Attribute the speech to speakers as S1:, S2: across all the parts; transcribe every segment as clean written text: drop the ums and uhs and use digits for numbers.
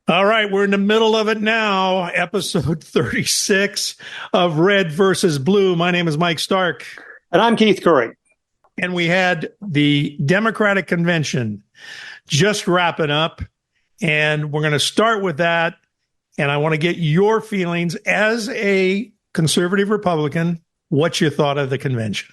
S1: All right, we're in the middle of it now, episode 36 of Red versus Blue. My name is Mike Stark.
S2: And I'm Keith Curry.
S1: And we had the Democratic Convention just wrapping up, and we're going to start with that. And I want to get your feelings as a conservative Republican, what you thought of the convention.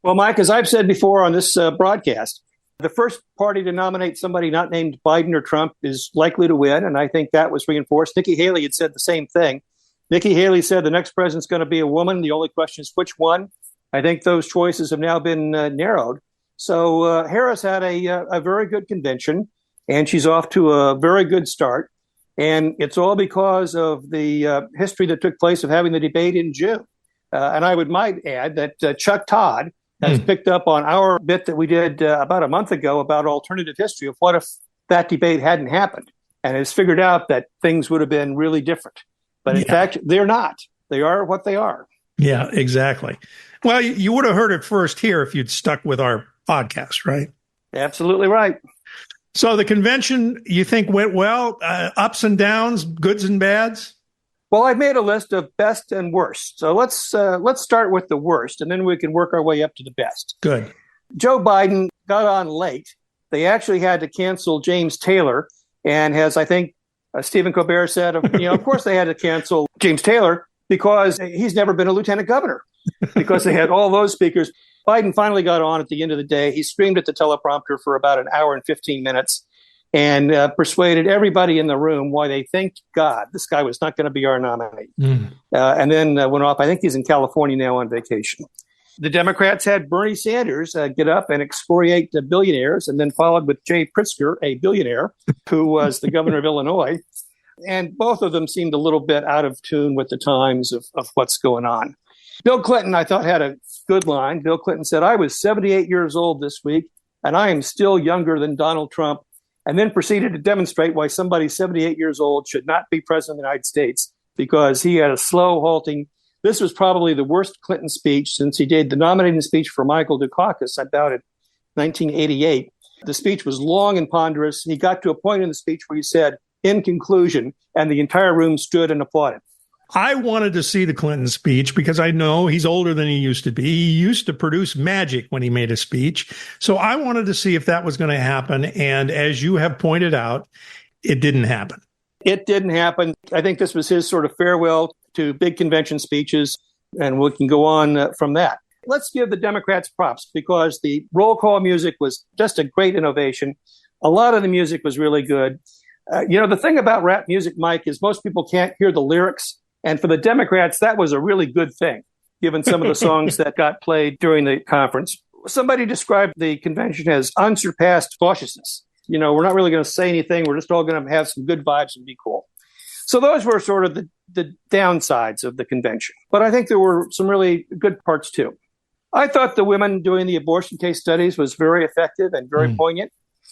S2: Well, Mike, as I've said before on this broadcast, the first party to nominate somebody not named Biden or Trump is likely to win, and I think that was reinforced. Nikki Haley had said the same thing. Nikki Haley said the next president's going to be a woman. The only question is which one. I think those choices have now been narrowed. So Harris had a very good convention, and she's off to a very good start. And it's all because of the history that took place of having the debate in June. And I might add that Chuck Todd has picked up on our bit that we did about a month ago about alternative history of what if that debate hadn't happened, and has figured out that things would have been really different. But in fact, they're not. They are what they are.
S1: Yeah, exactly. Well, you would have heard it first here if you'd stuck with our podcast, right?
S2: Absolutely right.
S1: So the convention, you think, went well? Ups and downs, goods and bads?
S2: Well, I've made a list of best and worst. So let's start with the worst, and then we can work our way up to the best.
S1: Good.
S2: Joe Biden got on late. They actually had to cancel James Taylor, and as I think Stephen Colbert said, of course they had to cancel James Taylor because he's never been a lieutenant governor, because they had all those speakers. Biden finally got on at the end of the day. He screamed at the teleprompter for about an hour and 15 minutes and persuaded everybody in the room why they thanked God this guy was not going to be our nominee. And then went off. I think he's in California now on vacation. The Democrats had Bernie Sanders get up and excoriate the billionaires, and then followed with Jay Pritzker, a billionaire, who was the governor of Illinois. And both of them seemed a little bit out of tune with the times of what's going on. Bill Clinton, I thought, had a good line. Bill Clinton said, "I was 78 years old this week, and I am still younger than Donald Trump," and then proceeded to demonstrate why somebody 78 years old should not be president of the United States, because he had a slow, halting. This was probably the worst Clinton speech since he did the nominating speech for Michael Dukakis about it, 1988. The speech was long and ponderous. He got to a point in the speech where he said, "In conclusion," and the entire room stood and applauded.
S1: I wanted to see the Clinton speech because I know he's older than he used to be. He used to produce magic when he made a speech. So I wanted to see if that was going to happen. And as you have pointed out, it didn't happen.
S2: It didn't happen. I think this was his sort of farewell to big convention speeches, and we can go on from that. Let's give the Democrats props, because the roll call music was just a great innovation. A lot of the music was really good. The thing about rap music, Mike, is most people can't hear the lyrics. And for the Democrats, that was a really good thing, given some of the songs that got played during the conference. Somebody described the convention as unsurpassed cautiousness. We're not really going to say anything. We're just all going to have some good vibes and be cool. So those were sort of the downsides of the convention. But I think there were some really good parts, too. I thought the women doing the abortion case studies was very effective and very poignant.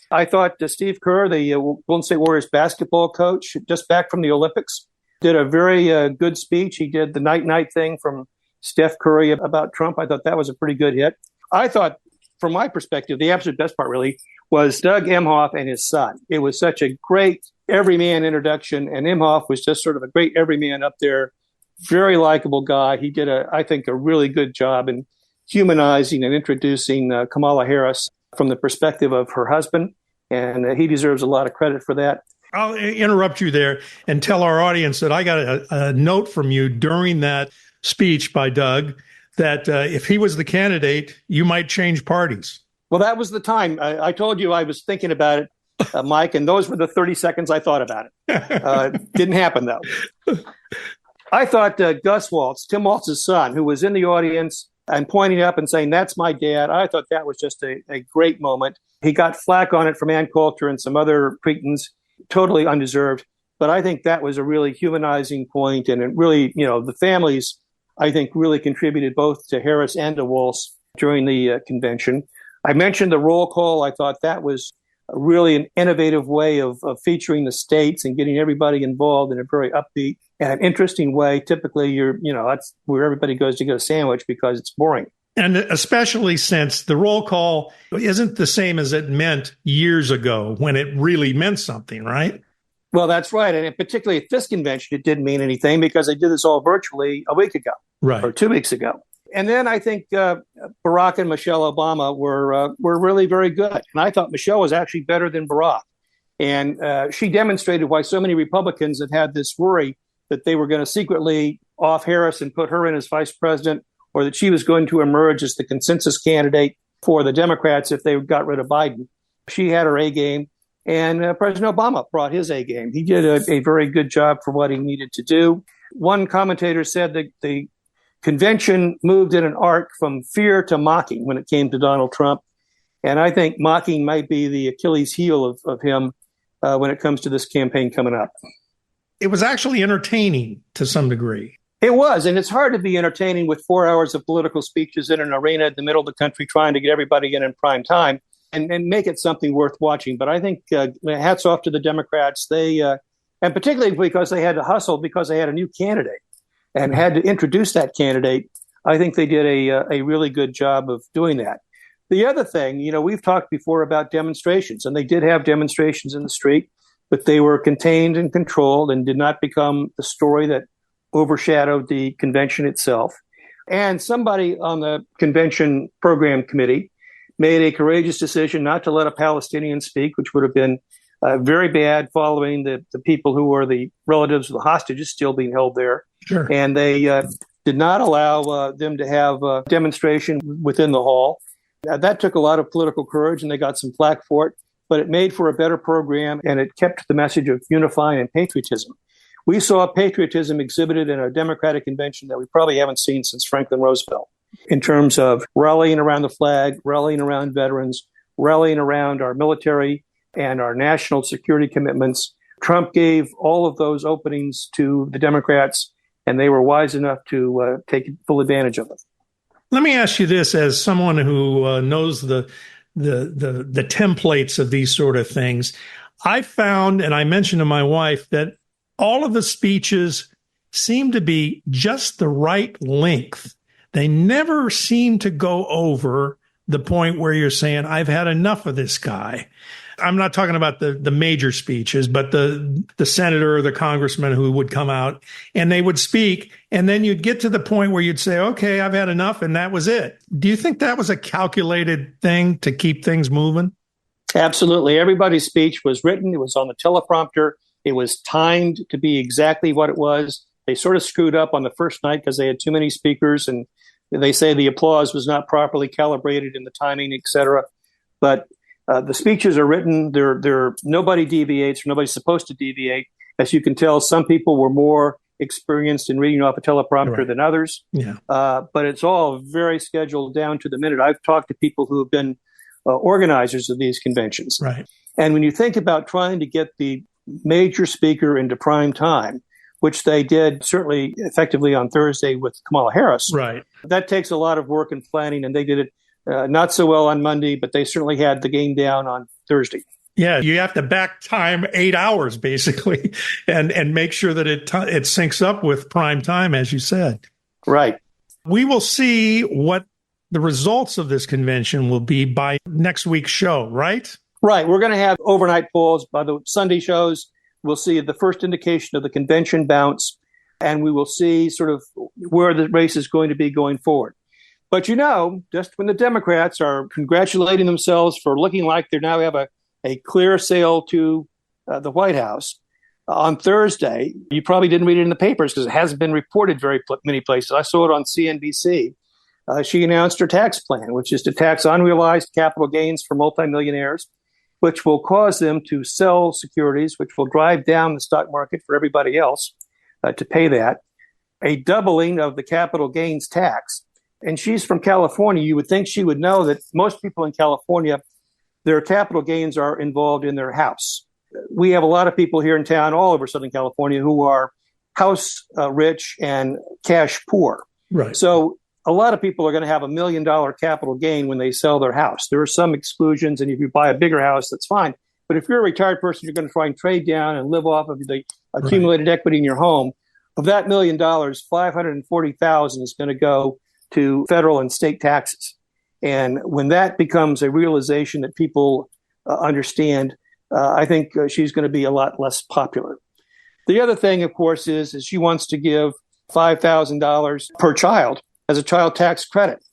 S2: I thought Steve Kerr, the Golden State Warriors basketball coach, just back from the Olympics, did a very good speech. He did the night-night thing from Steph Curry about Trump. I thought that was a pretty good hit. I thought, from my perspective, the absolute best part really was Doug Emhoff and his son. It was such a great everyman introduction, and Emhoff was just sort of a great everyman up there. Very likable guy. He did, I think, a really good job in humanizing and introducing Kamala Harris from the perspective of her husband, and he deserves a lot of credit for that.
S1: I'll interrupt you there and tell our audience that I got a note from you during that speech by Doug that if he was the candidate, you might change parties.
S2: Well, that was the time. I told you I was thinking about it, Mike, and those were the 30 seconds I thought about it. Didn't happen, though. I thought Gus Waltz, Tim Waltz's son, who was in the audience and pointing up and saying, "That's my dad," I thought that was just a great moment. He got flack on it from Ann Coulter and some other cretins. Totally undeserved. But I think that was a really humanizing point. And it really, the families, I think, really contributed both to Harris and to Waltz during the convention. I mentioned the roll call. I thought that was really an innovative way of featuring the states and getting everybody involved in a very upbeat and interesting way. Typically, that's where everybody goes to get a sandwich because it's boring.
S1: And especially since the roll call isn't the same as it meant years ago when it really meant something, right?
S2: Well, that's right. And particularly at this convention, it didn't mean anything because they did this all virtually a week ago
S1: Right.
S2: or 2 weeks ago. And then I think Barack and Michelle Obama were really very good. And I thought Michelle was actually better than Barack. And she demonstrated why so many Republicans had this worry that they were going to secretly off Harris and put her in as vice president, or that she was going to emerge as the consensus candidate for the Democrats if they got rid of Biden. She had her A game, and President Obama brought his A game. He did a very good job for what he needed to do. One commentator said that the convention moved in an arc from fear to mocking when it came to Donald Trump. And I think mocking might be the Achilles heel of him when it comes to this campaign coming up.
S1: It was actually entertaining to some degree.
S2: It was, and it's hard to be entertaining with 4 hours of political speeches in an arena in the middle of the country trying to get everybody in prime time and make it something worth watching. But I think hats off to the Democrats. They and particularly because they had to hustle because they had a new candidate and had to introduce that candidate. I think they did a really good job of doing that. The other thing, we've talked before about demonstrations, and they did have demonstrations in the street, but they were contained and controlled and did not become the story that overshadowed the convention itself. And somebody on the convention program committee made a courageous decision not to let a Palestinian speak, which would have been very bad following the people who were the relatives of the hostages still being held there.
S1: Sure.
S2: And they did not allow them to have a demonstration within the hall. That took a lot of political courage, and they got some flack for it, but it made for a better program, and it kept the message of unifying and patriotism. We saw patriotism exhibited in a Democratic convention that we probably haven't seen since Franklin Roosevelt, in terms of rallying around the flag, rallying around veterans, rallying around our military and our national security commitments. Trump gave all of those openings to the Democrats, and they were wise enough to take full advantage of them.
S1: Let me ask you this, as someone who knows the templates of these sort of things. I found, and I mentioned to my wife, that all of the speeches seem to be just the right length. They never seem to go over the point where you're saying, I've had enough of this guy. I'm not talking about the major speeches, but the senator or the congressman who would come out and they would speak, and then you'd get to the point where you'd say, okay, I've had enough, and that was it. Do you think that was a calculated thing to keep things moving?
S2: Absolutely. Everybody's speech was written. It was on the teleprompter. It was timed to be exactly what it was. They sort of screwed up on the first night because they had too many speakers, and they say the applause was not properly calibrated in the timing, et cetera. But the speeches are written. They're nobody deviates. Nobody's supposed to deviate. As you can tell, some people were more experienced in reading off a teleprompter than others.
S1: Yeah.
S2: But it's all very scheduled down to the minute. I've talked to people who have been organizers of these conventions.
S1: Right.
S2: And when you think about trying to get the major speaker into prime time, which they did certainly effectively on Thursday with Kamala Harris.
S1: Right.
S2: That takes a lot of work and planning, and they did it not so well on Monday, but they certainly had the game down on Thursday.
S1: Yeah, you have to back time 8 hours basically, and make sure that it syncs up with prime time, as you said.
S2: Right.
S1: We will see what the results of this convention will be by next week's show, right?
S2: Right. We're going to have overnight polls. By the Sunday shows, we'll see the first indication of the convention bounce, and we will see sort of where the race is going to be going forward. But just when the Democrats are congratulating themselves for looking like they now have a clear sail to the White House, on Thursday, you probably didn't read it in the papers because it hasn't been reported very many places. I saw it on CNBC. She announced her tax plan, which is to tax unrealized capital gains for multimillionaires, which will cause them to sell securities, which will drive down the stock market for everybody else to pay that. A doubling of the capital gains tax. And she's from California. You would think she would know that most people in California, their capital gains are involved in their house. We have a lot of people here in town all over Southern California who are house rich and cash poor.
S1: Right.
S2: So a lot of people are going to have $1 million capital gain when they sell their house. There are some exclusions, and if you buy a bigger house, that's fine. But if you're a retired person, you're going to try and trade down and live off of the accumulated equity in your home. Of that $1 million, $540,000 is going to go to federal and state taxes. And when that becomes a realization that people understand, I think she's going to be a lot less popular. The other thing, of course, is she wants to give $5,000 per child as a child tax credit.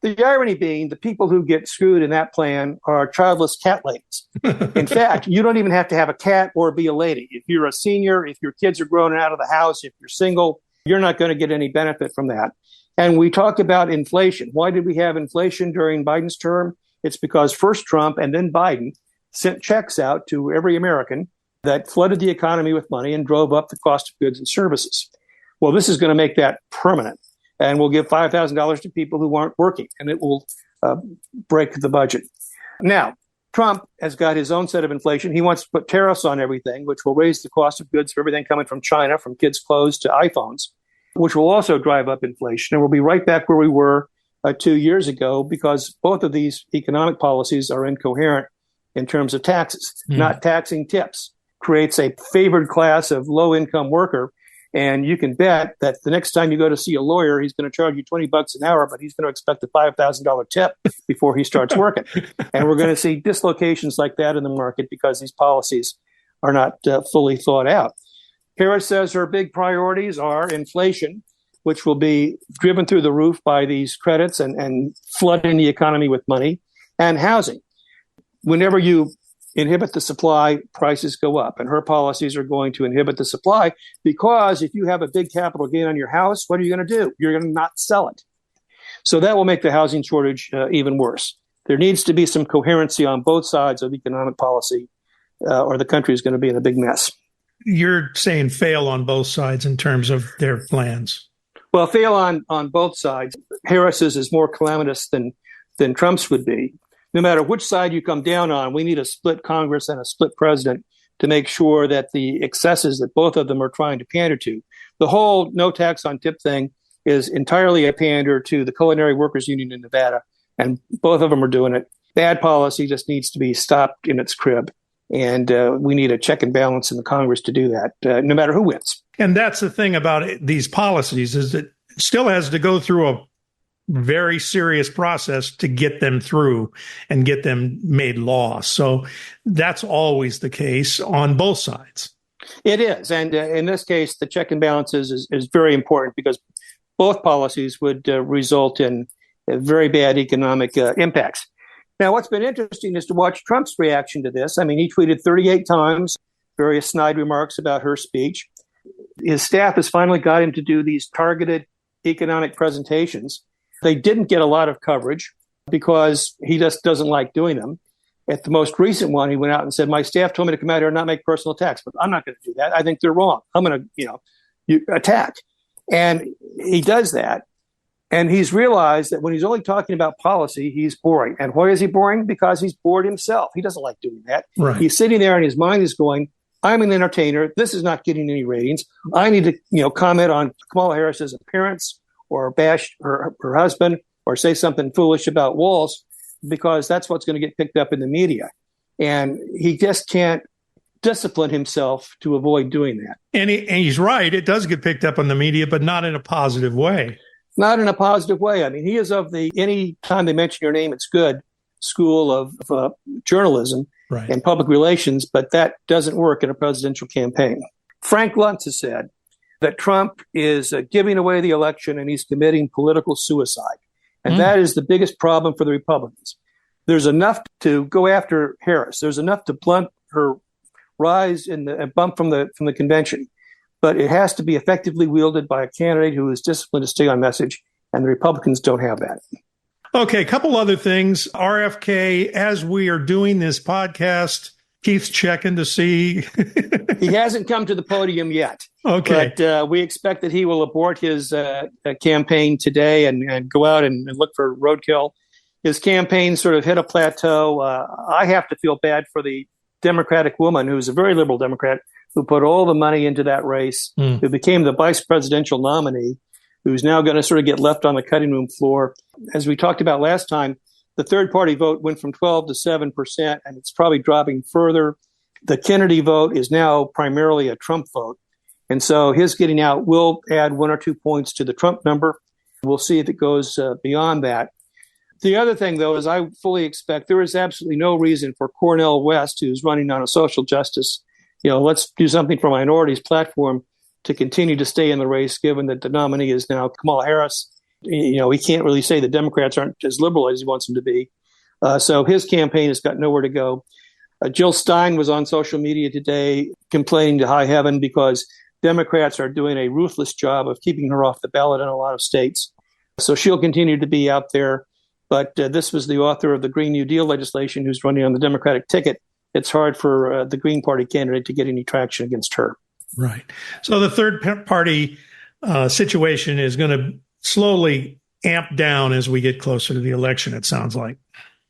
S2: The irony being the people who get screwed in that plan are childless cat ladies. In fact, you don't even have to have a cat or be a lady. If you're a senior, if your kids are grown out of the house, if you're single, you're not going to get any benefit from that. And we talk about inflation. Why did we have inflation during Biden's term? It's because first Trump and then Biden sent checks out to every American that flooded the economy with money and drove up the cost of goods and services. Well, this is going to make that permanent. And we'll give $5,000 to people who aren't working, and it will break the budget. Now, Trump has got his own set of inflation. He wants to put tariffs on everything, which will raise the cost of goods for everything coming from China, from kids' clothes to iPhones, which will also drive up inflation. And we'll be right back where we were 2 years ago, because both of these economic policies are incoherent in terms of taxes. Not taxing tips creates a favored class of low-income worker. And you can bet that the next time you go to see a lawyer, he's going to charge you $20 an hour, but he's going to expect a $5,000 tip before he starts working. And we're going to see dislocations like that in the market because these policies are not fully thought out. Harris says her big priorities are inflation, which will be driven through the roof by these credits and flooding the economy with money, and housing. Whenever you inhibit the supply, prices go up. And her policies are going to inhibit the supply, because if you have a big capital gain on your house, what are you going to do? You're going to not sell it. So that will make the housing shortage even worse. There needs to be some coherency on both sides of economic policy, or the country is going to be in a big mess.
S1: You're saying fail on both sides in terms of their plans.
S2: Well, fail on both sides. Harris's is more calamitous than Trump's would be. No matter which side you come down on, we need a split Congress and a split president to make sure that the excesses that both of them are trying to pander to. The whole no tax on tip thing is entirely a pander to the Culinary Workers Union in Nevada, and both of them are doing it. Bad policy just needs to be stopped in its crib, and we need a check and balance in the Congress to do that, no matter who wins.
S1: And that's the thing about these policies, is that it still has to go through a very serious process to get them through and get them made law. So that's always the case on both sides.
S2: It is. And in this case, the check and balances is very important, because both policies would result in very bad economic impacts. Now, what's been interesting is to watch Trump's reaction to this. I mean, he tweeted 38 times, various snide remarks about her speech. His staff has finally got him to do these targeted economic presentations. They didn't get a lot of coverage because he just doesn't like doing them. At the most recent one, he went out and said, my staff told me to come out here and not make personal attacks, but I'm not going to do that. I think they're wrong. I'm going to, attack. And he does that. And he's realized that when he's only talking about policy, he's boring. And why is he boring? Because he's bored himself. He doesn't like doing that.
S1: Right.
S2: He's sitting there and his mind is going, I'm an entertainer. This is not getting any ratings. I need to, comment on Kamala Harris's appearance, or bash her husband, or say something foolish about Walz, because that's what's going to get picked up in the media. And he just can't discipline himself to avoid doing that.
S1: And he's right. It does get picked up on the media, but not in a positive way.
S2: Not in a positive way. I mean, he is of the any time they mention your name, it's good school of journalism
S1: Right.
S2: and public relations, but that doesn't work in a presidential campaign. Frank Luntz has said that Trump is giving away the election and he's committing political suicide. And that is the biggest problem for the Republicans. There's enough to go after Harris. There's enough to blunt her rise in the bump from the convention. But it has to be effectively wielded by a candidate who is disciplined to stay on message, and the Republicans don't have that.
S1: Okay, a couple other things. RFK, as we are doing this podcast, Keith's checking to see.
S2: He hasn't come to the podium yet.
S1: Okay.
S2: But we expect that he will abort his campaign today and go out and look for roadkill. His campaign sort of hit a plateau. I have to feel bad for the Democratic woman, who's a very liberal Democrat, who put all the money into that race, who became the vice presidential nominee, who's now going to sort of get left on the cutting room floor. As we talked about last time, the third party vote went from 12 to 7%, and it's probably dropping further. The Kennedy vote is now primarily a Trump vote. And so his getting out will add 1 or 2 points to the Trump number. We'll see if it goes beyond that. The other thing, though, is I fully expect there is absolutely no reason for Cornel West, who's running on a social justice, let's do something for minorities platform, to continue to stay in the race, given that the nominee is now Kamala Harris. He can't really say the Democrats aren't as liberal as he wants them to be. So his campaign has got nowhere to go. Jill Stein was on social media today complaining to high heaven because Democrats are doing a ruthless job of keeping her off the ballot in a lot of states. So she'll continue to be out there. But this was the author of the Green New Deal legislation who's running on the Democratic ticket. It's hard for the Green Party candidate to get any traction against her.
S1: Right. So the third party situation is going to slowly amp down as we get closer to the election, it sounds like.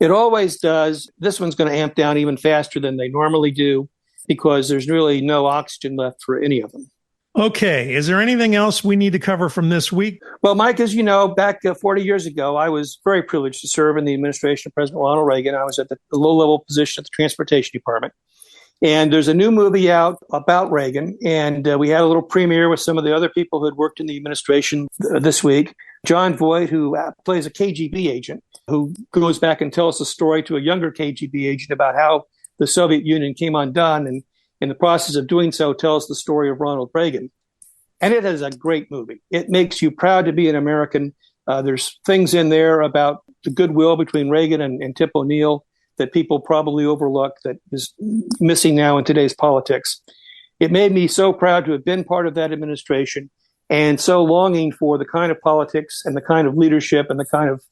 S2: It always does. This one's going to amp down even faster than they normally do because there's really no oxygen left for any of them.
S1: Okay. Is there anything else we need to cover from this week?
S2: Well, Mike, as you know, back 40 years ago, I was very privileged to serve in the administration of President Ronald Reagan. I was at the low-level position at the Transportation Department. And there's a new movie out about Reagan. And we had a little premiere with some of the other people who had worked in the administration this week. John Voight, who plays a KGB agent, who goes back and tells the story to a younger KGB agent about how the Soviet Union came undone, and in the process of doing so tells the story of Ronald Reagan. And it is a great movie. It makes you proud to be an American. There's things in there about the goodwill between Reagan and Tip O'Neill that people probably overlook that is missing now in today's politics. It made me so proud to have been part of that administration and so longing for the kind of politics and the kind of leadership and the kind of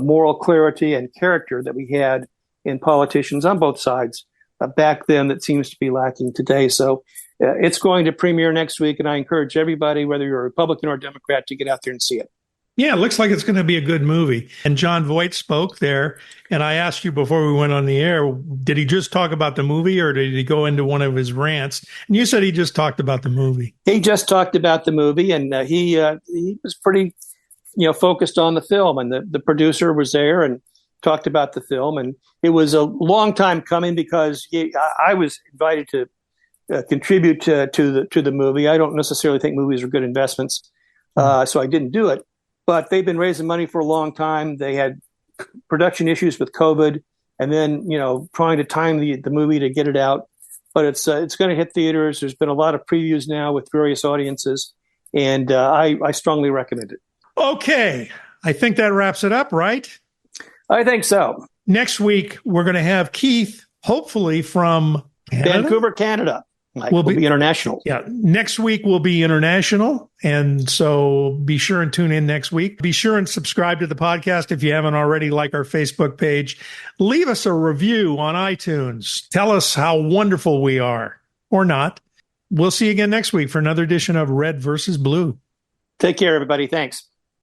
S2: moral clarity and character that we had in politicians on both sides back then that seems to be lacking today. So it's going to premiere next week, and I encourage everybody, whether you're a Republican or a Democrat, to get out there and see it.
S1: Yeah, it looks like it's going to be a good movie. And John Voight spoke there, and I asked you before we went on the air, did he just talk about the movie or did he go into one of his rants? And you said he just talked about the movie.
S2: He just talked about the movie, and he was pretty focused on the film, and the producer was there and talked about the film. And it was a long time coming because I was invited to contribute to the movie. I don't necessarily think movies are good investments, so I didn't do it. But they've been raising money for a long time. They had production issues with COVID, and then trying to time the movie to get it out. But it's going to hit theaters. There's been a lot of previews now with various audiences, and I strongly recommend it.
S1: Okay, I think that wraps it up, right?
S2: I think so.
S1: Next week we're going to have Keith, hopefully from Canada?
S2: Vancouver, Canada. We'll be international.
S1: Yeah. Next week will be international. And so be sure and tune in next week. Be sure and subscribe to the podcast if you haven't already, like our Facebook page. Leave us a review on iTunes. Tell us how wonderful we are or not. We'll see you again next week for another edition of Red versus Blue.
S2: Take care, everybody. Thanks.